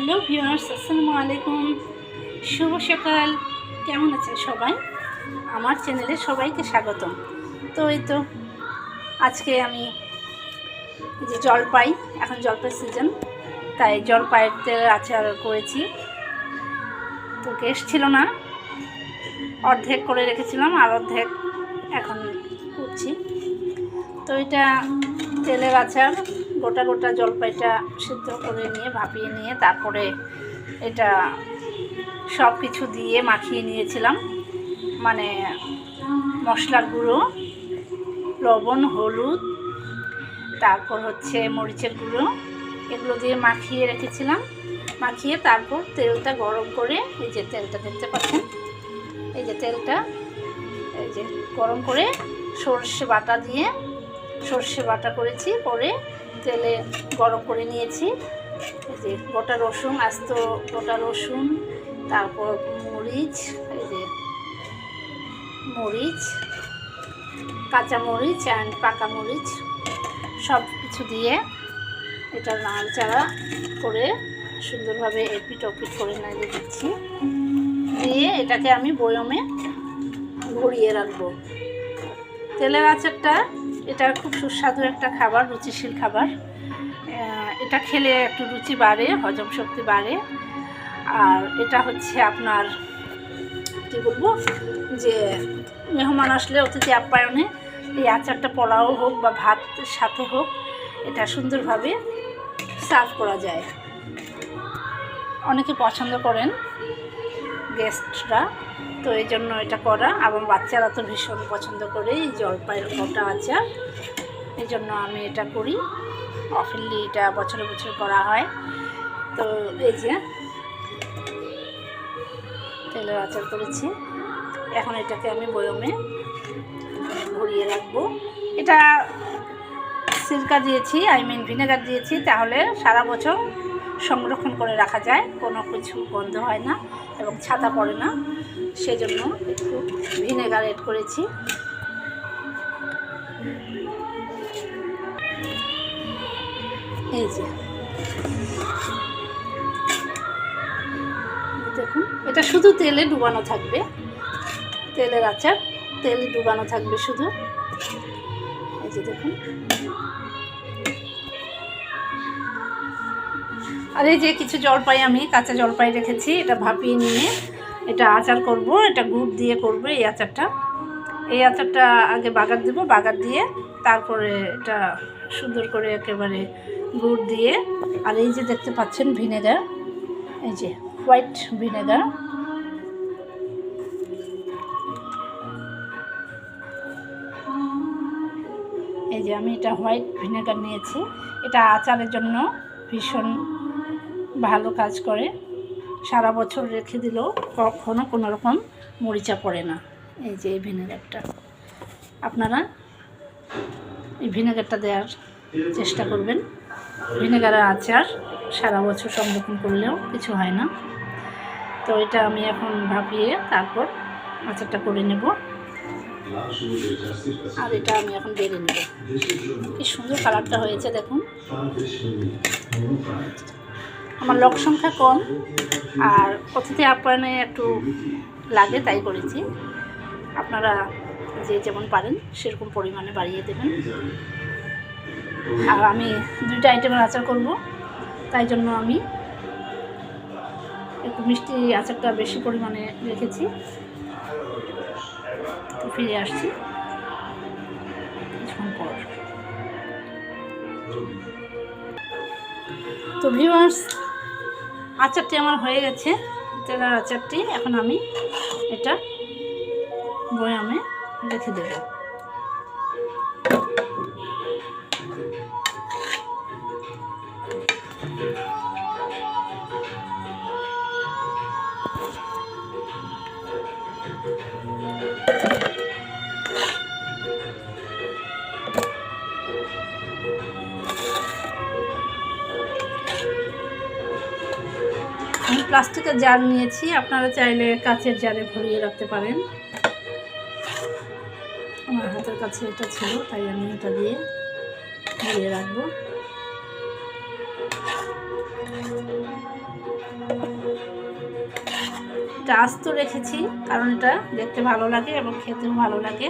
Hello viewers, আসসালামু আলাইকুম। শুভ সকাল। কেমন আছেন সবাই? আমার চ্যানেলে সবাইকে স্বাগতম। তো এই তো আজকে আমি যে জলপাই, এখন জলপাই সিজন, তাই জলপাইয়ের তেলের আচার করেছি। তো গেস্ট ছিল না, অর্ধেক করে রেখেছিলাম আর অর্ধেক এখন করছি। তো এটা তেলের আচার, গোটা গোটা জলপাইটা সিদ্ধ করে নিয়ে ভাপিয়ে নিয়ে তারপরে এটা সব কিছু দিয়ে মাখিয়ে নিয়েছিলাম, মানে মশলার গুঁড়ো, লবণ, হলুদ, তারপর হচ্ছে মরিচের গুঁড়ো, এগুলো দিয়ে মাখিয়ে রেখেছিলাম। মাখিয়ে তারপর তেলটা গরম করে, এই যে তেলটা দেখতে পাচ্ছেন, এই যে তেলটা এই যে গরম করে সর্ষে বাটা দিয়ে সর্ষে বাটা করেছি, পরে তেলে গরম করে নিয়েছি। এই যে গোটা রসুন, আস্ত গোটা রসুন, তারপর মরিচ, এই যে মরিচ, কাঁচা মরিচ অ্যান্ড পাকা মরিচ সব কিছু দিয়ে এটা নাড়াচাড়া করে সুন্দরভাবে এপিট ওপিট করে নাড়িয়ে দিচ্ছি। দিয়ে এটাকে আমি বয়মে ভরিয়ে রাখবো। তেলের আচারটা এটা খুব সুস্বাদু একটা খাবার, রুচিশীল খাবার। এটা খেলে একটু রুচি বাড়ে, হজম শক্তি বাড়ে। আর এটা হচ্ছে আপনার কী বলবো, যে মেহমান আসলে অতিথি আপ্যায়নে এই আচারটা পোলাও হোক বা ভাতের সাথে হোক, এটা সুন্দরভাবে সার্ভ করা যায়। অনেকে পছন্দ করেন গেস্টরা, তো এই জন্য এটা করা। এবং বাচ্চারা তো ভীষণ পছন্দ করে এই জলপাইয়ের গোটা আচার, এই জন্য আমি এটা করি। অফেনলি এটা বছরে বছর করা হয়। তো এই যে তেলের আচার করেছি, এখন এটাকে আমি বয়মে ভরিয়ে রাখবো। এটা সিরকা দিয়েছি, ভিনেগার দিয়েছি, তাহলে সারা বছর সংরক্ষণ করে রাখা যায়, কোনো কিছু বন্ধ হয় না এবং ছাতা পড়ে না। সেজন্য একটু ভিনেগার এড করেছি। এই যে দেখুন, এটা শুধু তেলে ডুবানো থাকবে, তেলের আচার তেলে ডুবানো থাকবে শুধু। এই যে দেখুন, আর এই যে কিছু জলপাই, আমি কাঁচা জলপাই রেখেছি, এটা ভাপিয়ে নিয়ে এটা আচার করব। এটা গুড় দিয়ে করব এই আচারটা। এই আচারটা আগে বাগার দেব, বাগার দিয়ে তারপরে এটা সুন্দর করে একেবারে গুড় দিয়ে। আর এই যে দেখতে পাচ্ছেন ভিনেগার, এই যে হোয়াইট ভিনেগার, এই যে আমি এটা হোয়াইট ভিনেগার নিয়েছি। এটা আচারের জন্য ভীষণ ভালো কাজ করে, সারা বছর রেখে দিলেও কখনো কোনো রকম মরিচা পড়ে না। এই যে এই ভিনেগারটা, আপনারা এই ভিনেগারটা দেওয়ার চেষ্টা করবেন। ভিনেগারের আচার সারা বছর সংরক্ষণ করলেও কিছু হয় না। তো এটা আমি এখন ভাপিয়ে তারপর আচারটা করে নেব, আর এটা আমি এখন বেড়ে নেব। কি সুন্দর কালারটা হয়েছে দেখুন। আমার লোক সংখ্যা কম আর অতিথি আপ্যায়নে একটু লাগে, তাই করেছি। আপনারা যে যেমন পারেন সেরকম পরিমাণে বাড়িয়ে দেবেন। আর আমি 2টা আইটেমের আচার করব, তাই জন্য আমি একটু মিষ্টি আচারটা বেশি পরিমাণে রেখেছি। তো ফিরে আসছি কিছুক্ষণ পর। তো ভিউয়ার্স, আচারটি আমার হয়ে গেছে, তেলের আচারটি। এখন আমি এটা বয়ামে রেখে দেব। আমি প্লাস্টিকের জার নিয়েছি, আপনারা চাইলে কাচের জারে ভরিয়ে রাখতে পারেন। আমার হাতের কাছে এটা ছিল, তাই আমি এটা দিয়ে ভরিয়ে রাখবো। এটা আস্ত রেখেছি কারণ এটা দেখতে ভালো লাগে এবং খেতেও ভালো লাগে।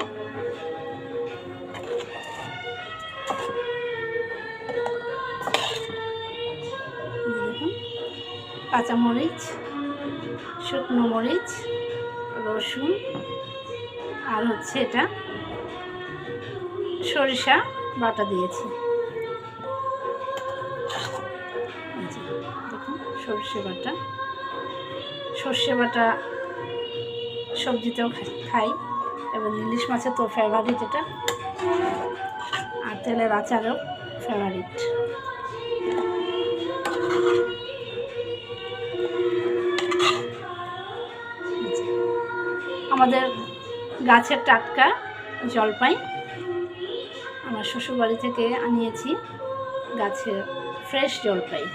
দেখুন কাঁচামরিচ, শুকনো মরিচ, রসুন আর হচ্ছে এটা সরিষা বাটা দিয়েছি। দেখুন সর্ষে বাটা সবজিতেও খাই এবং ইলিশ মাছের তো ফেভারিট এটা, আর তেলের আচারও ফেভারিট। আমাদের গাছের টাটকা জলপাই আমার শ্বশুরবাড়ি থেকে আনিয়েছি, গাছের ফ্রেশ জলপাই।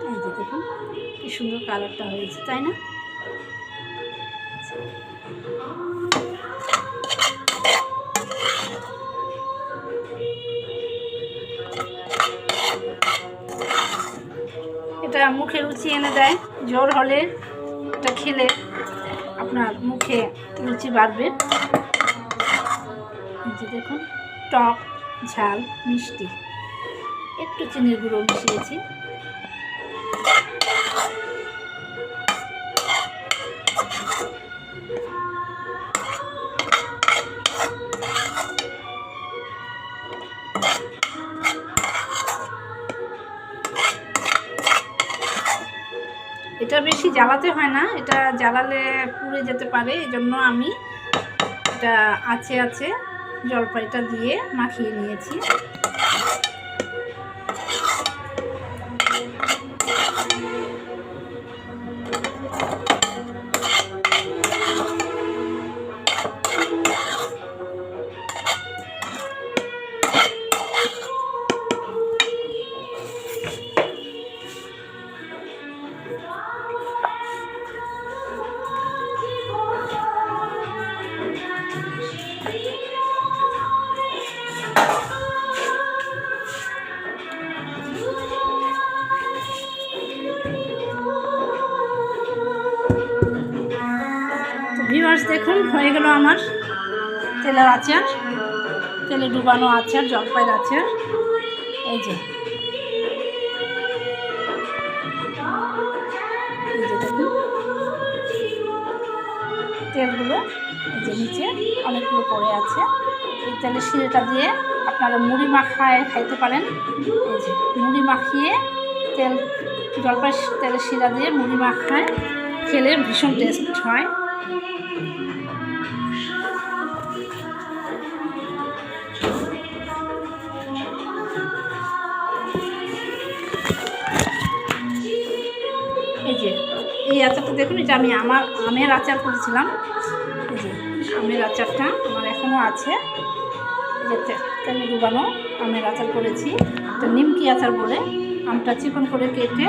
এই যে দেখুন কি সুন্দর কালারটা হয়েছে, তাই না? এটা মুখে রুচি এনে দেয়, জ্বর হলে এটা খেলে আপনার মুখে রুচি বাড়বে। এই যে দেখুন টক ঝাল মিষ্টি, একটু চিনির গুঁড়ো মিশিয়েছি। এটা বেশি জ্বালাতে হয় না, এটা জ্বালালে পুড়ে যেতে পারে, এই জন্য আমি এটা আছে জলপাইটা দিয়ে মাখিয়ে নিয়েছি। ভিউয়ার্স দেখুন হয়ে গেল আমার তেলের আচার, তেলে ডুবানো আচার, জলপাইয়ের আচার। এই যে দেখুন তেলগুলো এই যে নিচে অনেকগুলো পড়ে আছে। এই তেলের শিরাটা দিয়ে আপনারা মুড়ি মাখায় খাইতে পারেন। এই যে মুড়ি মাখিয়ে জলপাই তেলের শিরা দিয়ে মুড়ি মাখায় খেলে ভীষণ টেস্ট হয়। এই যে এই আচারটা দেখুন, এটা আমি আমের আচার করেছিলাম। এই যে আমের আচারটা আমার এখনও আছে, তেলে ডুবানো আমের আচার করেছি। এটা নিমকি আচার বলে, আমটা চিকন করে কেটে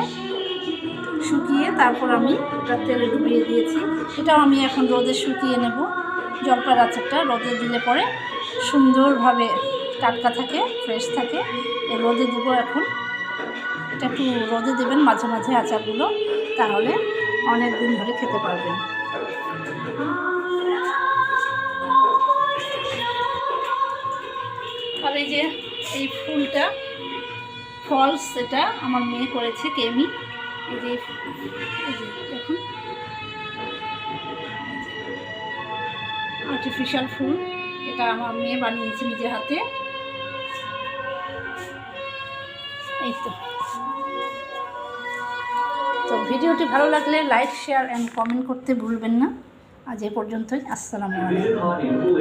শুকিয়ে তারপর আমি এটা তেলে ডুবিয়ে দিয়েছি। এটাও আমি এখন রোদে শুকিয়ে নেব। জলপাইয়ের আচারটা রোদে দিলে পরে সুন্দরভাবে টাটকা থাকে, ফ্রেশ থাকে। এই রোদে দেবো এখন, এটা একটু রোদে দেবেন মাঝে মাঝে আচারগুলো, তাহলে অনেক দিন ধরে খেতে পারবেন। আর এই যে এই ফুলটা ফলস, এটা আমার মেয়ে করেছে কেমি। এই যে দেখুন আর্টিফিশিয়াল ফুল, এটা আমার মেয়ে বানিয়েছে নিজের হাতে। এই তো ভিডিওটি ভালো লাগলে লাইক শেয়ার অ্যান্ড কমেন্ট করতে ভুলবেন না। আজ এ পর্যন্তই, আসসালামু আলাইকুম।